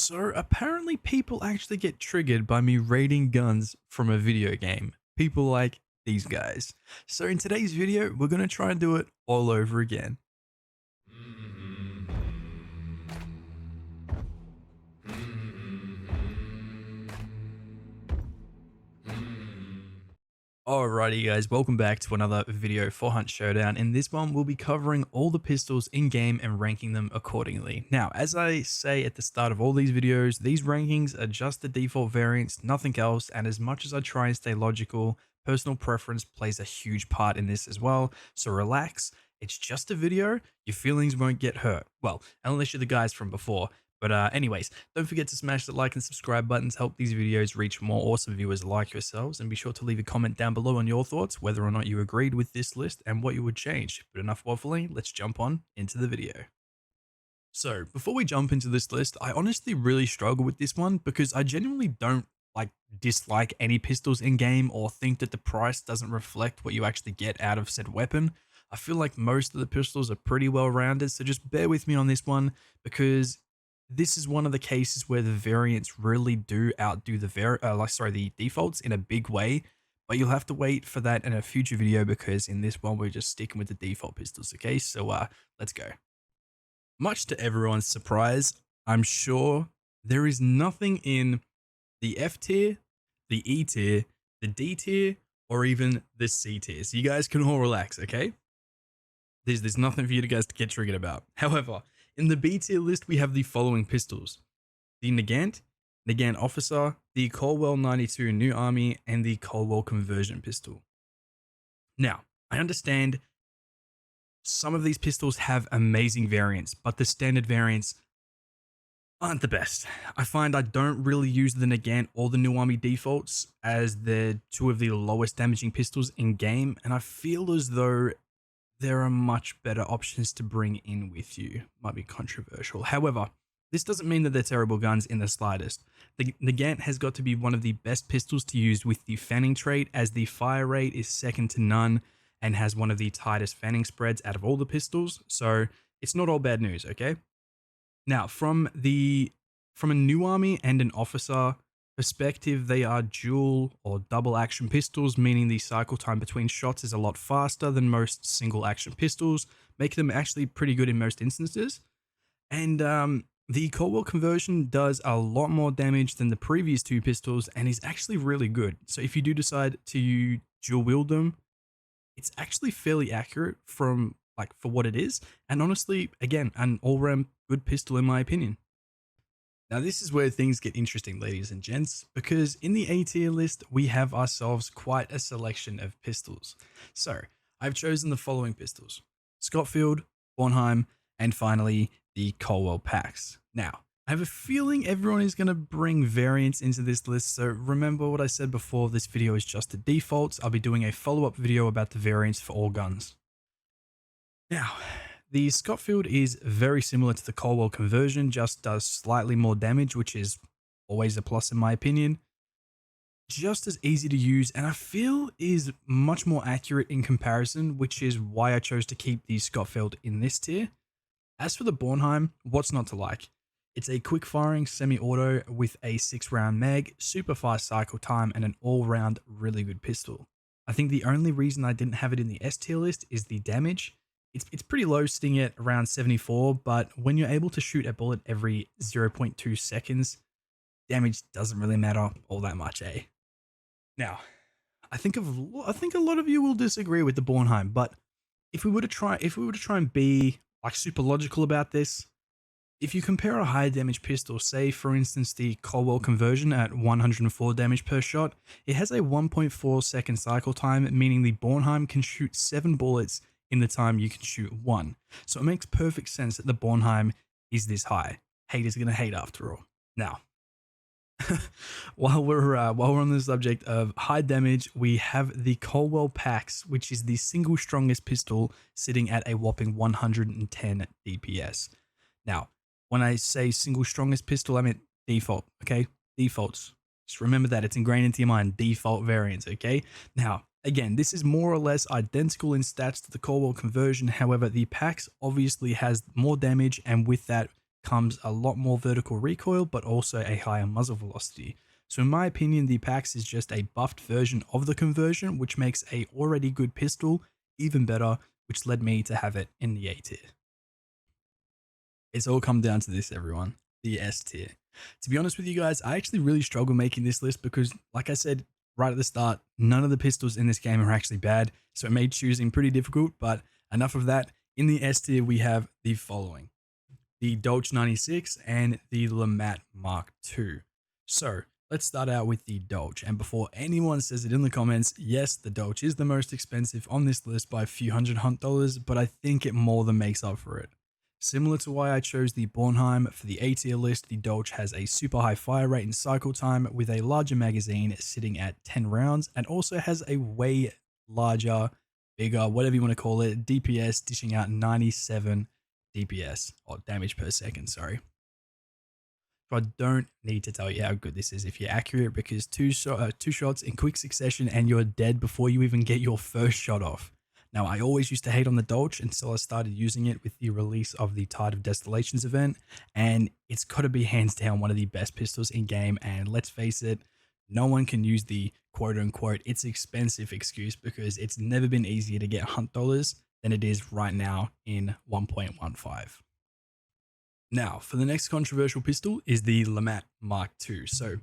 So apparently people actually get triggered by me raiding guns from a video game. People like these guys. So in today's video, we're going to try and do it all over again. Alrighty guys, welcome back to another video for Hunt Showdown. In this one, we'll be covering all the pistols in game and ranking them accordingly. Now, as I say at the start of all these videos, these rankings are just the default variants, nothing else, and as much as I try and stay logical, personal preference plays a huge part in this as well, so relax, it's just a video, your feelings won't get hurt. Well, unless you're the guys from before. But anyways, don't forget to smash the like and subscribe buttons, help these videos reach more awesome viewers like yourselves, and be sure to leave a comment down below on your thoughts, whether or not you agreed with this list and what you would change. But enough waffling, let's jump on into the video. So before we jump into this list, I honestly really struggle with this one because I genuinely don't dislike any pistols in game or think that the price doesn't reflect what you actually get out of said weapon. I feel like most of the pistols are pretty well rounded, so just bear with me on this one because this is one of the cases where the variants really do outdo the defaults in a big way, but you'll have to wait for that in a future video because in this one we're just sticking with the default pistols. Okay, so let's go. Much to everyone's surprise, I'm sure there is nothing in the F tier, the E tier, the D tier, or even the C tier. So you guys can all relax, okay? There's nothing for you guys to get triggered about. However, in the B tier list, we have the following pistols: the Nagant, Nagant Officer, the Colwell 92 New Army, and the Colwell Conversion Pistol. Now, I understand some of these pistols have amazing variants, but the standard variants aren't the best. I find I don't really use the Nagant or the New Army defaults as they're two of the lowest damaging pistols in game, and I feel as though there are much better options to bring in with you. Might be controversial. However, this doesn't mean that they're terrible guns in the slightest. The Nagant has got to be one of the best pistols to use with the fanning trait, as the fire rate is second to none and has one of the tightest fanning spreads out of all the pistols. So it's not all bad news, okay? Now, from a New Army and an Officer perspective, they are dual or double action pistols, meaning the cycle time between shots is a lot faster than most single action pistols, making them actually pretty good in most instances. And the Colwell Conversion does a lot more damage than the previous two pistols and is actually really good. So if you do decide to dual wield them, it's actually fairly accurate for what it is. And honestly, again, an all-round good pistol in my opinion. Now, this is where things get interesting, ladies and gents, because in the A tier list, we have ourselves quite a selection of pistols. So, I've chosen the following pistols: Schofield, Bornheim, and finally, the Colwell packs. Now, I have a feeling everyone is going to bring variants into this list, so remember what I said before, this video is just the defaults. I'll be doing a follow-up video about the variants for all guns. Now, the Schofield is very similar to the Colwell Conversion, just does slightly more damage, which is always a plus in my opinion. Just as easy to use, and I feel is much more accurate in comparison, which is why I chose to keep the Schofield in this tier. As for the Bornheim, what's not to like? It's a quick-firing semi-auto with a 6-round mag, super fast cycle time, and an all-round really good pistol. I think the only reason I didn't have it in the S tier list is the damage. It's pretty low, sitting at around 74, but when you're able to shoot a bullet every 0.2 seconds, damage doesn't really matter all that much, eh? Now, I think a lot of you will disagree with the Bornheim, but if we were to try and be super logical about this, if you compare a high damage pistol, say for instance the Colwell Conversion at 104 damage per shot, it has a 1.4 second cycle time, meaning the Bornheim can shoot 7 bullets in the time you can shoot 1. So it makes perfect sense that the Bornheim is this high. Haters gonna hate after all. Now, while we're on the subject of high damage, we have the Colwell packs, which is the single strongest pistol, sitting at a whopping 110 DPS. Now, when I say single strongest pistol, I mean default, okay? Defaults. Just remember that, it's ingrained into your mind, default variants, okay? Now, again, this is more or less identical in stats to the Colwell Conversion. However, the packs obviously has more damage, and with that, comes a lot more vertical recoil, but also a higher muzzle velocity. So in my opinion, the Pax is just a buffed version of the conversion, which makes a already good pistol even better, which led me to have it in the A tier. It's all come down to this, everyone, the S tier. To be honest with you guys, I actually really struggle making this list because, like I said right at the start, none of the pistols in this game are actually bad, so it made choosing pretty difficult, but enough of that. In the S tier, we have the following: the Dolch 96 and the Lamat Mark II. So let's start out with the Dolch. And before anyone says it in the comments, yes, the Dolch is the most expensive on this list by a few hundred hunt dollars, but I think it more than makes up for it. Similar to why I chose the Bornheim for the A tier list, the Dolch has a super high fire rate and cycle time with a larger magazine sitting at 10 rounds, and also has a way larger, bigger, whatever you want to call it, DPS, dishing out 97 DPS, or damage per second, sorry. So I don't need to tell you how good this is if you're accurate, because two shots in quick succession and you're dead before you even get your first shot off. Now, I always used to hate on the Dolch until I started using it with the release of the Tide of Destillations event, and it's got to be hands down one of the best pistols in game. And let's face it, no one can use the quote unquote it's expensive excuse, because it's never been easier to get hunt dollars than it is right now in 1.15. Now, for the next controversial pistol is the Lamat Mark II. So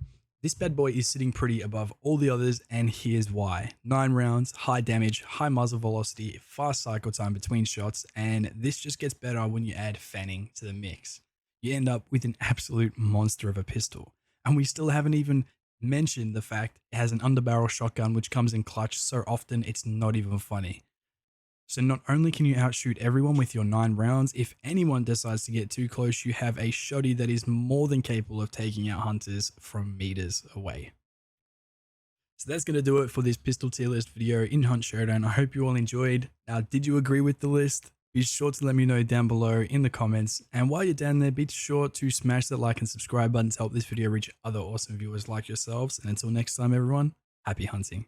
this bad boy is sitting pretty above all the others, and here's why. 9 rounds, high damage, high muzzle velocity, fast cycle time between shots, and this just gets better when you add fanning to the mix. You end up with an absolute monster of a pistol. And we still haven't even mentioned the fact it has an underbarrel shotgun which comes in clutch so often it's not even funny. So not only can you outshoot everyone with your 9 rounds, if anyone decides to get too close, you have a shotty that is more than capable of taking out hunters from meters away. So that's going to do it for this pistol tier list video in Hunt Showdown. I hope you all enjoyed. Now, did you agree with the list? Be sure to let me know down below in the comments. And while you're down there, be sure to smash that like and subscribe button to help this video reach other awesome viewers like yourselves. And until next time, everyone, happy hunting.